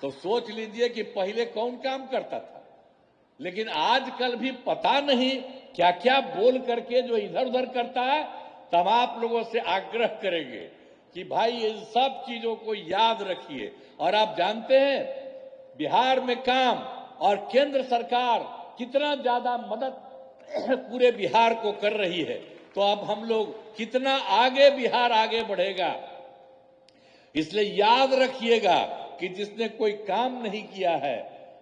तो सोच लीजिए कि पहले कौन काम करता था। लेकिन आजकल भी पता नहीं क्या क्या बोल करके जो इधर उधर करता है। तब आप लोगों से आग्रह करेंगे कि भाई इन सब चीजों को याद रखिए। और आप जानते हैं बिहार में काम और केंद्र सरकार कितना ज्यादा मदद पूरे बिहार को कर रही है। तो अब हम लोग कितना आगे बिहार आगे बढ़ेगा। इसलिए याद रखिएगा कि जिसने कोई काम नहीं किया है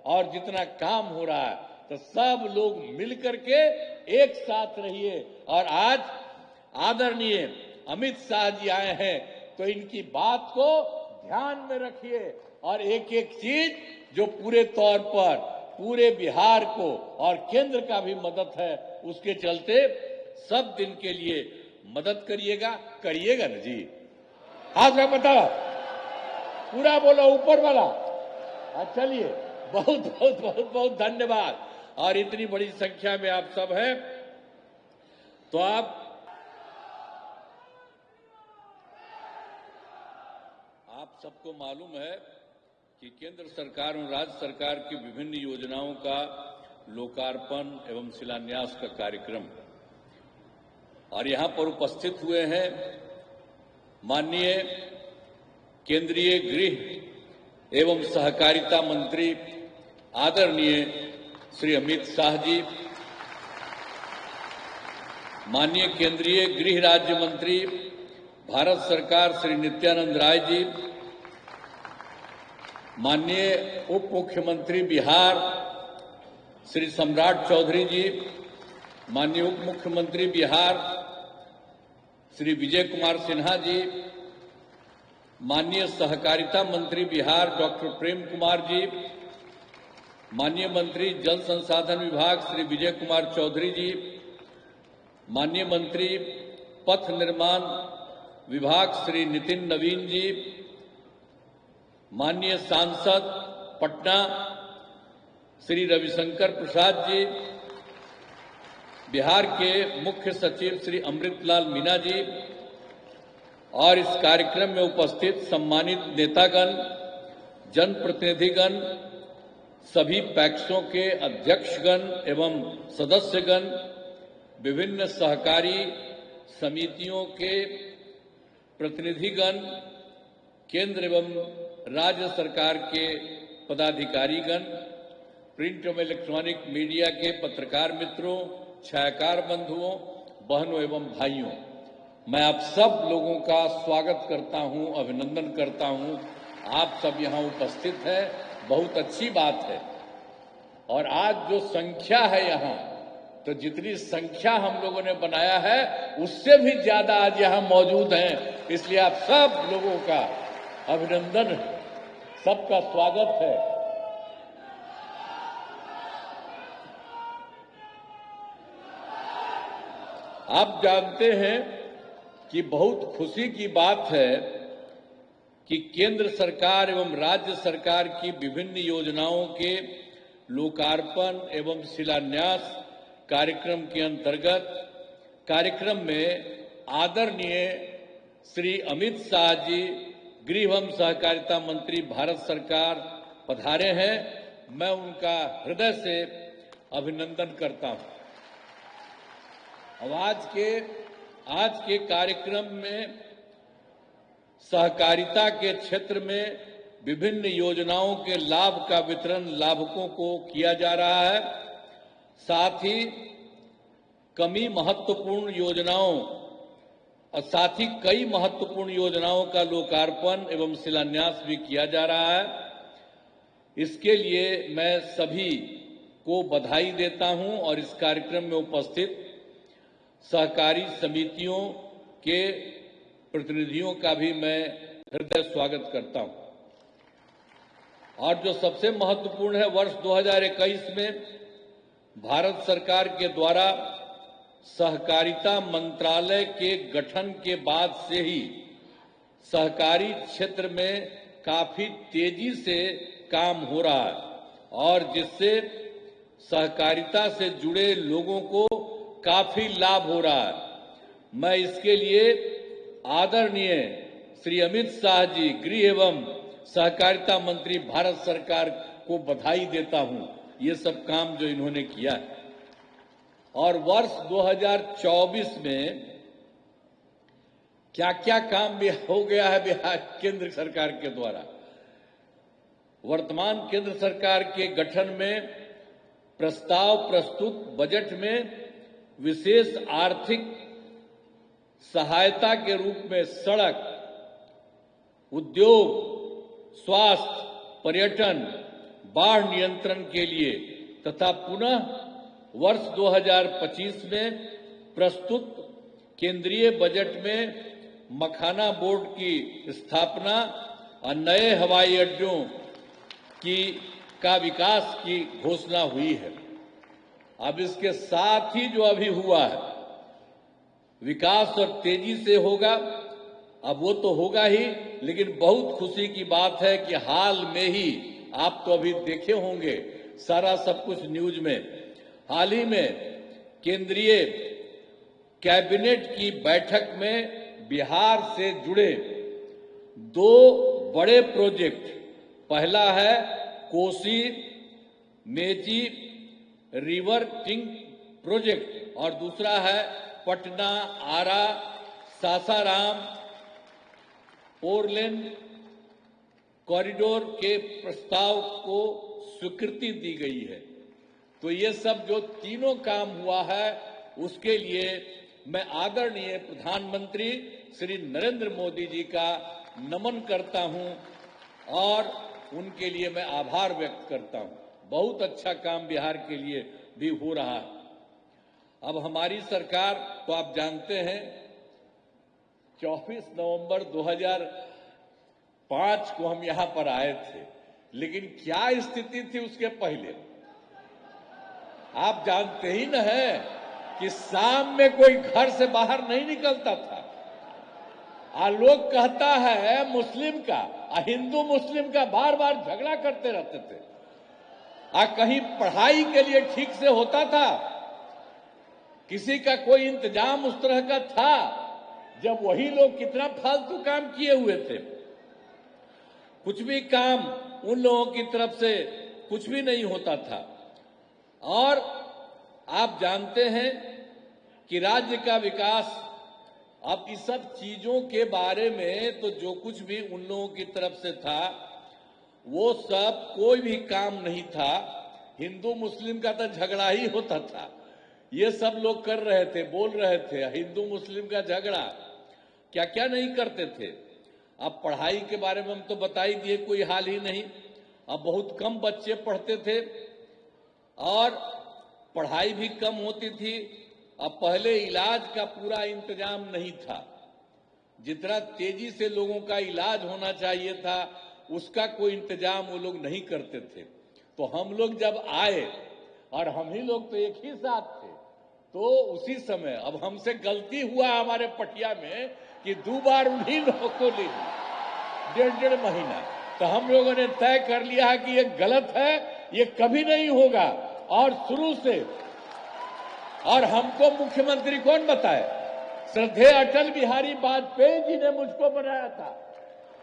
और जितना काम हो रहा है, तो सब लोग मिलकर के एक साथ रहिए। और आज आदरणीय अमित शाह जी आए हैं, तो इनकी बात को ध्यान में रखिए और एक एक चीज जो पूरे तौर पर पूरे बिहार को और केंद्र का भी मदद है, उसके चलते सब दिन के लिए मदद करिएगा ना जी। हाथ में बताओ, पूरा बोलो ऊपर वाला। चलिए, बहुत बहुत बहुत बहुत धन्यवाद। और इतनी बड़ी संख्या में आप सब हैं, तो आप सबको मालूम है कि केंद्र सरकार और राज्य सरकार की विभिन्न योजनाओं का लोकार्पण एवं शिलान्यास का कार्यक्रम, और यहां पर उपस्थित हुए हैं माननीय केंद्रीय गृह एवं सहकारिता मंत्री आदरणीय श्री अमित शाह जी, माननीय केंद्रीय गृह राज्य मंत्री भारत सरकार श्री नित्यानंद राय जी, माननीय उप मुख्यमंत्री बिहार श्री सम्राट चौधरी जी, माननीय उप मुख्यमंत्री बिहार श्री विजय कुमार सिन्हा जी, माननीय सहकारिता मंत्री बिहार डॉक्टर प्रेम कुमार जी, माननीय मंत्री जल संसाधन विभाग श्री विजय कुमार चौधरी जी, माननीय मंत्री पथ निर्माण विभाग श्री नितिन नवीन जी, माननीय सांसद पटना श्री रविशंकर प्रसाद जी, बिहार के मुख्य सचिव श्री अमृतलाल मीना जी, और इस कार्यक्रम में उपस्थित सम्मानित नेतागण, जनप्रतिनिधिगण, सभी पैक्सों के अध्यक्षगण एवं सदस्यगण, विभिन्न सहकारी समितियों के प्रतिनिधिगण, केंद्र एवं राज्य सरकार के पदाधिकारीगण, प्रिंट एवं इलेक्ट्रॉनिक मीडिया के पत्रकार मित्रों, छायाकार बंधुओं, बहनों एवं भाइयों, मैं आप सब लोगों का स्वागत करता हूं, अभिनंदन करता हूं। आप सब यहां उपस्थित हैं, बहुत अच्छी बात है। और आज जो संख्या है यहां, तो जितनी संख्या हम लोगों ने बनाया है उससे भी ज्यादा आज यहां मौजूद हैं। इसलिए आप सब लोगों का अभिनंदन, सबका स्वागत है। आप जानते हैं कि बहुत खुशी की बात है कि केंद्र सरकार एवं राज्य सरकार की विभिन्न योजनाओं के लोकार्पण एवं शिलान्यास कार्यक्रम के अंतर्गत कार्यक्रम में आदरणीय श्री अमित शाह जी, गृह एवं सहकारिता मंत्री भारत सरकार पधारे हैं। मैं उनका हृदय से अभिनंदन करता हूं। अब आज के कार्यक्रम में सहकारिता के क्षेत्र में विभिन्न योजनाओं के लाभ का वितरण लाभुकों को किया जा रहा है। साथ ही कई महत्वपूर्ण योजनाओं का लोकार्पण एवं शिलान्यास भी किया जा रहा है। इसके लिए मैं सभी को बधाई देता हूं और इस कार्यक्रम में उपस्थित सहकारी समितियों के प्रतिनिधियों का भी मैं हृदय स्वागत करता हूं। और जो सबसे महत्वपूर्ण है, वर्ष 2021 में भारत सरकार के द्वारा सहकारिता मंत्रालय के गठन के बाद से ही सहकारी क्षेत्र में काफी तेजी से काम हो रहा है, और जिससे सहकारिता से जुड़े लोगों को काफी लाभ हो रहा है। मैं इसके लिए आदरणीय श्री अमित शाह जी, गृह एवं सहकारिता मंत्री भारत सरकार को बधाई देता हूं, ये सब काम जो इन्होंने किया है। और वर्ष 2024 में क्या क्या काम भी हो गया है बिहार केंद्र सरकार के द्वारा। वर्तमान केंद्र सरकार के गठन में प्रस्ताव प्रस्तुत बजट में विशेष आर्थिक सहायता के रूप में सड़क, उद्योग, स्वास्थ्य, पर्यटन, बाढ़ नियंत्रण के लिए तथा पुनः वर्ष 2025 में प्रस्तुत केंद्रीय बजट में मखाना बोर्ड की स्थापना और नए हवाई अड्डों का विकास की घोषणा हुई है। अब इसके साथ ही जो अभी हुआ है विकास और तेजी से होगा, अब वो तो होगा ही, लेकिन बहुत खुशी की बात है कि हाल में ही आप तो अभी देखे होंगे सारा सब कुछ न्यूज में, हाल ही में केंद्रीय कैबिनेट की बैठक में बिहार से जुड़े 2 बड़े प्रोजेक्ट, पहला है Kosi Mechi river tank project और दूसरा है पटना आरा सासाराम 4 लेन कॉरिडोर के प्रस्ताव को स्वीकृति दी गई है। तो ये सब जो तीनों काम हुआ है उसके लिए मैं आदरणीय प्रधानमंत्री श्री नरेंद्र मोदी जी का नमन करता हूं और उनके लिए मैं आभार व्यक्त करता हूं। बहुत अच्छा काम बिहार के लिए भी हो रहा है। अब हमारी सरकार तो आप जानते हैं 24 नवंबर 2005 को हम यहां पर आए थे, लेकिन क्या स्थिति थी उसके पहले आप जानते ही न है कि शाम में कोई घर से बाहर नहीं निकलता था। लोग कहता है मुस्लिम का हिंदू मुस्लिम का बार बार झगड़ा करते रहते थे। कहीं पढ़ाई के लिए ठीक से होता था, किसी का कोई इंतजाम उस तरह का था, जब वही लोग कितना फालतू काम किए हुए थे। कुछ भी काम उन लोगों की तरफ से कुछ भी नहीं होता था। और आप जानते हैं कि राज्य का विकास, अब इस सब चीजों के बारे में तो जो कुछ भी उन लोगों की तरफ से था वो सब कोई भी काम नहीं था। हिंदू मुस्लिम का तो झगड़ा ही होता था, ये सब लोग कर रहे थे, बोल रहे थे हिंदू मुस्लिम का झगड़ा, क्या क्या नहीं करते थे। अब पढ़ाई के बारे में हम तो बता ही दिए, कोई हाल ही नहीं। अब बहुत कम बच्चे पढ़ते थे और पढ़ाई भी कम होती थी। अब पहले इलाज का पूरा इंतजाम नहीं था, जितना तेजी से लोगों का इलाज होना चाहिए था उसका कोई इंतजाम वो लोग नहीं करते थे। तो हम लोग जब आए, और हम ही लोग तो एक ही साथ थे, तो उसी समय अब हमसे गलती हुआ हमारे पटिया में कि 2 बार उन्हीं लोगों को ले ली 1.5 महीना। तो हम लोगों ने तय कर लिया है कि ये गलत है, ये कभी नहीं होगा। और शुरू से, और हमको मुख्यमंत्री कौन बताए? श्रद्धेय अटल बिहारी वाजपेयी जी ने मुझको बनाया था,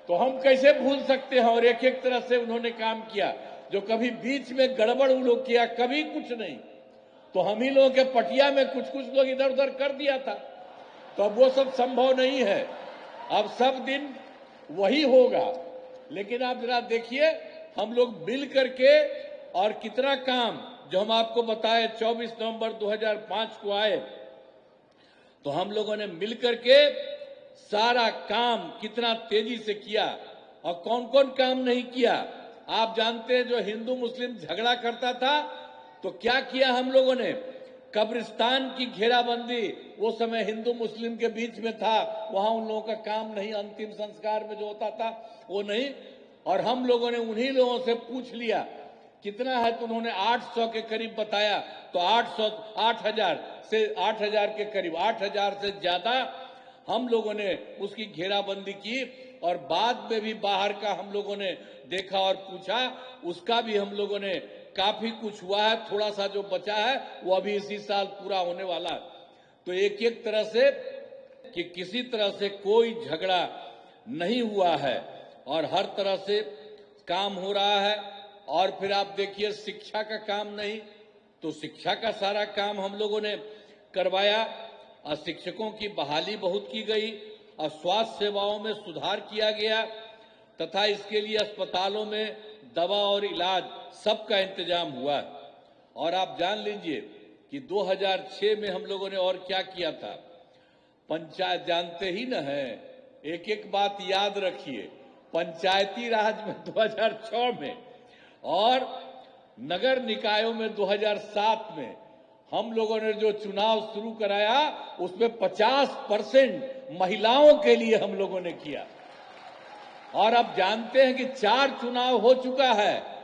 तो हम कैसे भूल सकते हैं। और एक एक तरह से उन्होंने काम किया, जो कभी बीच में गड़बड़ उन लोग किया, कभी कुछ नहीं। तो हम ही लोगों के पटिया में कुछ कुछ लोग इधर उधर कर दिया था, तो अब वो सब संभव नहीं है। अब सब दिन वही होगा। लेकिन आप जरा देखिए, हम लोग मिल करके और कितना काम जो हम आपको बताए 24 नवंबर 2005 को आए, तो हम लोगों ने मिलकर के सारा काम कितना तेजी से किया और कौन कौन काम नहीं किया। आप जानते हैं, जो हिंदू मुस्लिम झगड़ा करता था तो क्या किया हम लोगों ने? कब्रिस्तान की घेराबंदी, वो समय हिंदू मुस्लिम के बीच में था, वहां उन लोगों का काम नहीं, अंतिम संस्कार में जो होता था वो नहीं। और हम लोगों ने उन्हीं लोगों से पूछ लिया कितना है, तो उन्होंने 800 के करीब बताया। तो 8,000 के करीब, 8,000 से ज्यादा हम लोगों ने उसकी घेराबंदी की। और बाद में भी बाहर का हम लोगों ने देखा और पूछा, उसका भी हम लोगों ने काफी कुछ हुआ है। थोड़ा सा जो बचा है वो अभी इसी साल पूरा होने वाला। तो एक एक तरह से कि किसी तरह से कोई झगड़ा नहीं हुआ है। और हर तरह से काम हो रहा है। और फिर आप देखिए शिक्षा का काम नहीं, तो शिक्षा का सारा काम हम लोगों ने करवाया और शिक्षकों की बहाली बहुत की गई और स्वास्थ्य सेवाओं में सुधार किया गया तथा इसके लिए अस्पतालों में दवा और इलाज सबका इंतजाम हुआ। और आप जान लीजिए कि 2006 में हम लोगों ने और क्या किया था। पंचायत जानते ही न है, एक एक बात याद रखिए। पंचायती राज में 2006 में और नगर निकायों में 2007 में हम लोगों ने जो चुनाव शुरू कराया उसमें 50% महिलाओं के लिए हम लोगों ने किया। और अब जानते हैं कि 4 चुनाव हो चुका है,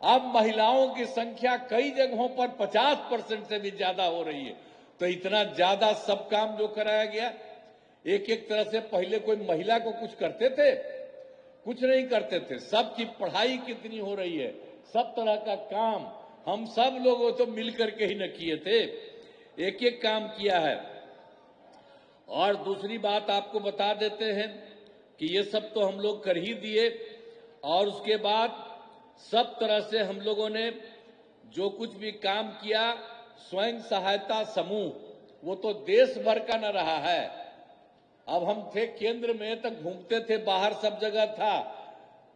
अब महिलाओं की संख्या कई जगहों पर 50% से भी ज्यादा हो रही है। तो इतना ज्यादा सब काम जो कराया गया, एक एक तरह से पहले कोई महिला को कुछ करते थे? कुछ नहीं करते थे। सबकी पढ़ाई कितनी हो रही है, सब तरह का काम हम सब लोगों तो मिलकर के ही न किए थे, एक एक काम किया है। और दूसरी बात आपको बता देते हैं कि ये सब तो हम लोग कर ही दिए और उसके बाद सब तरह से हम लोगों ने जो कुछ भी काम किया, स्वयं सहायता समूह वो तो देश भर का न रहा है। अब हम थे केंद्र में तक घूमते थे, बाहर सब जगह था।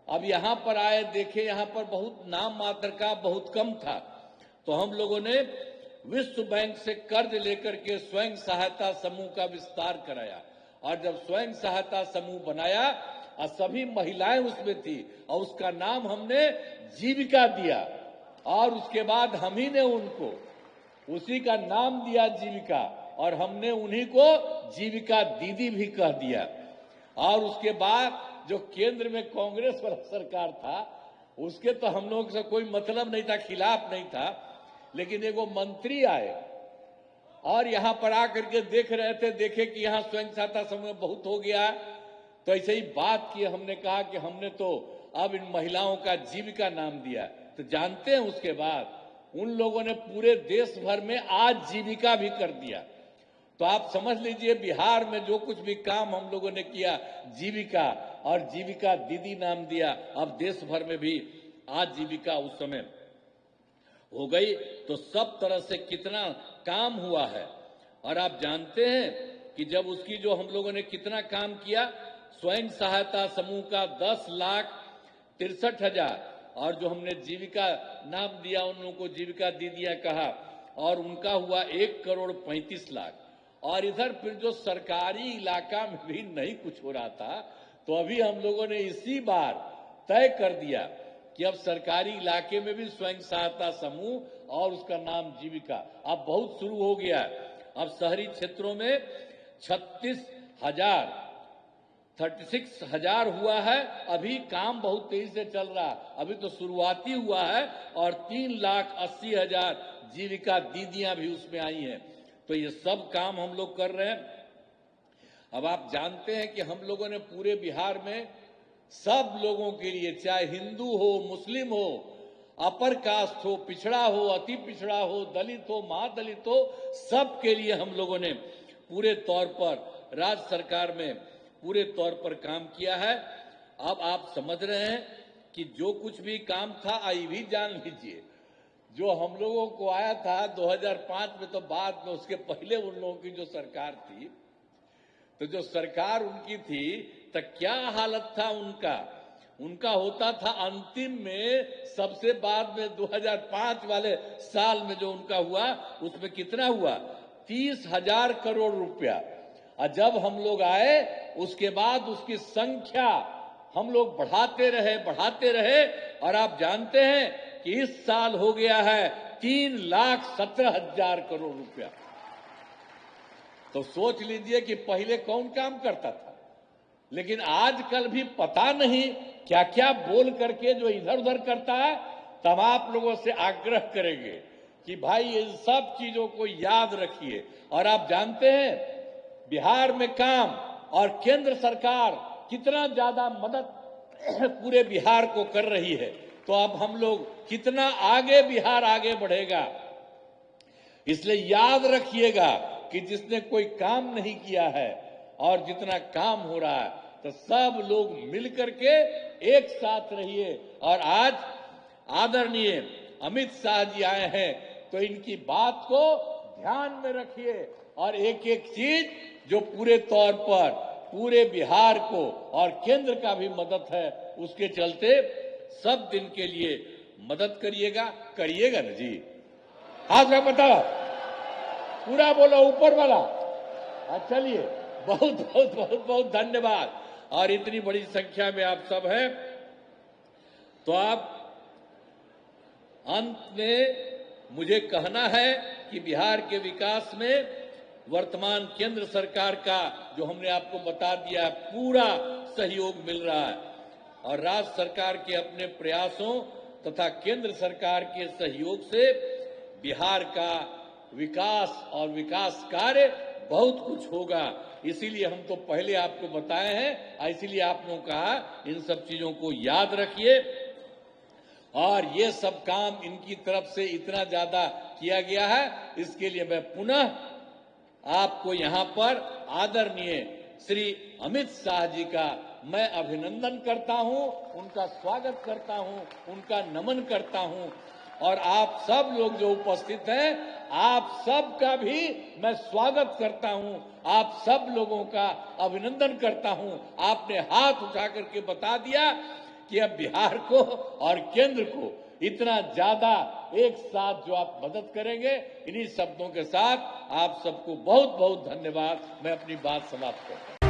अब यहां पर आए, देखे यहां पर बहुत नाम मात्र का, बहुत कम था। तो हम लोगों ने विश्व बैंक से कर्ज लेकर के स्वयं सहायता समूह का विस्तार कराया। और जब स्वयं सहायता समूह बनाया और सभी महिलाएं उसमें थी और उसका नाम हमने जीविका दिया। और उसके बाद हम ही ने उनको उसी का नाम दिया जीविका, और हमने उन्हीं को जीविका दीदी भी कह दिया। और उसके बाद जो केंद्र में कांग्रेस वाला सरकार था उसके तो हम लोग से कोई मतलब नहीं था, खिलाफ नहीं था। लेकिन एगो मंत्री आए और यहां पर आकर के देख रहे थे, देखे कि यहां स्वयं सहायता समूह बहुत हो गया, तो ऐसे ही बात की। हमने कहा कि हमने तो अब इन महिलाओं का जीविका नाम दिया। तो जानते हैं उसके बाद उन लोगों ने पूरे देश भर में आज जीविका भी कर दिया। तो आप समझ लीजिए बिहार में जो कुछ भी काम हम लोगों ने किया, जीविका और जीविका दीदी नाम दिया, अब देश भर में भी आज जीविका उस समय हो गई। तो सब तरह से कितना काम हुआ है। और आप जानते हैं कि जब उसकी जो हम लोगों ने कितना काम किया, स्वयं सहायता समूह का 10,63,000 और जो हमने जीविका नाम दिया उन लोगों को जीविका दीदियां कहा, और उनका हुआ 1,35,00,000। और इधर फिर जो सरकारी इलाका में भी नहीं कुछ हो रहा था, तो अभी हम लोगों ने इसी बार तय कर दिया कि अब सरकारी इलाके में भी स्वयं सहायता समूह और उसका नाम जीविका अब बहुत शुरू हो गया है। अब शहरी क्षेत्रों में 36,000 हुआ है। अभी काम बहुत तेजी से चल रहा है, अभी तो शुरुआती हुआ है। और 3,80,000 जीविका दीदियां भी उसमें आई हैं। तो ये सब काम हम लोग कर रहे हैं। अब आप जानते हैं कि हम लोगों ने पूरे बिहार में सब लोगों के लिए, चाहे हिंदू हो, मुस्लिम हो, अपर कास्ट हो, पिछड़ा हो, अति पिछड़ा हो, दलित हो, महादलित हो, सब के लिए हम लोगों ने पूरे तौर पर राज्य सरकार में पूरे तौर पर काम किया है। अब आप समझ रहे हैं कि जो कुछ भी काम था, आई भी जान लीजिए, जो हम लोगों को आया था 2005 में, तो बाद में उसके पहले उन लोगों की जो सरकार थी, तो जो सरकार उनकी थी तो क्या हालत था उनका होता था अंतिम में, सबसे बाद में 2005 वाले साल में जो उनका हुआ उसमें कितना हुआ, 30,000 करोड़ रुपया। और जब हम लोग आए उसके बाद उसकी संख्या हम लोग बढ़ाते रहे और आप जानते हैं कि इस साल हो गया है 3,17,000 करोड़ रुपया। तो सोच लीजिए कि पहले कौन काम करता था। लेकिन आजकल भी पता नहीं क्या क्या बोल करके जो इधर उधर करता है। तब आप लोगों से आग्रह करेंगे कि भाई इन सब चीजों को याद रखिए। और आप जानते हैं बिहार में काम और केंद्र सरकार कितना ज्यादा मदद पूरे बिहार को कर रही है। तो अब हम लोग कितना आगे बिहार आगे बढ़ेगा। इसलिए याद रखिएगा कि जिसने कोई काम नहीं किया है और जितना काम हो रहा है, तो सब लोग मिलकर के एक साथ रहिए। और आज आदरणीय अमित शाह जी आए हैं तो इनकी बात को ध्यान में रखिए और एक एक चीज जो पूरे तौर पर पूरे बिहार को और केंद्र का भी मदद है, उसके चलते सब दिन के लिए मदद करिएगा ना जी। हाथ में बताओ, पूरा बोलो, ऊपर वाला। चलिए, बहुत बहुत बहुत बहुत धन्यवाद। और इतनी बड़ी संख्या में आप सब हैं, तो आप अंत में मुझे कहना है कि बिहार के विकास में वर्तमान केंद्र सरकार का, जो हमने आपको बता दिया, पूरा सहयोग मिल रहा है। और राज्य सरकार के अपने प्रयासों तथा केंद्र सरकार के सहयोग से बिहार का विकास और विकास कार्य बहुत कुछ होगा। इसीलिए हम तो पहले आपको बताए हैं, इसीलिए आपने कहा इन सब चीजों को याद रखिए। और ये सब काम इनकी तरफ से इतना ज्यादा किया गया है, इसके लिए मैं पुनः आपको यहां पर आदरणीय श्री अमित शाह जी का मैं अभिनंदन करता हूं, उनका स्वागत करता हूं, उनका नमन करता हूं। और आप सब लोग जो उपस्थित हैं, आप सब का भी मैं स्वागत करता हूं, आप सब लोगों का अभिनंदन करता हूं। आपने हाथ उठा करके बता दिया कि अब बिहार को और केंद्र को इतना ज्यादा एक साथ जो आप मदद करेंगे। इन्हीं शब्दों के साथ आप सबको बहुत बहुत धन्यवाद। मैं अपनी बात समाप्त करता हूं।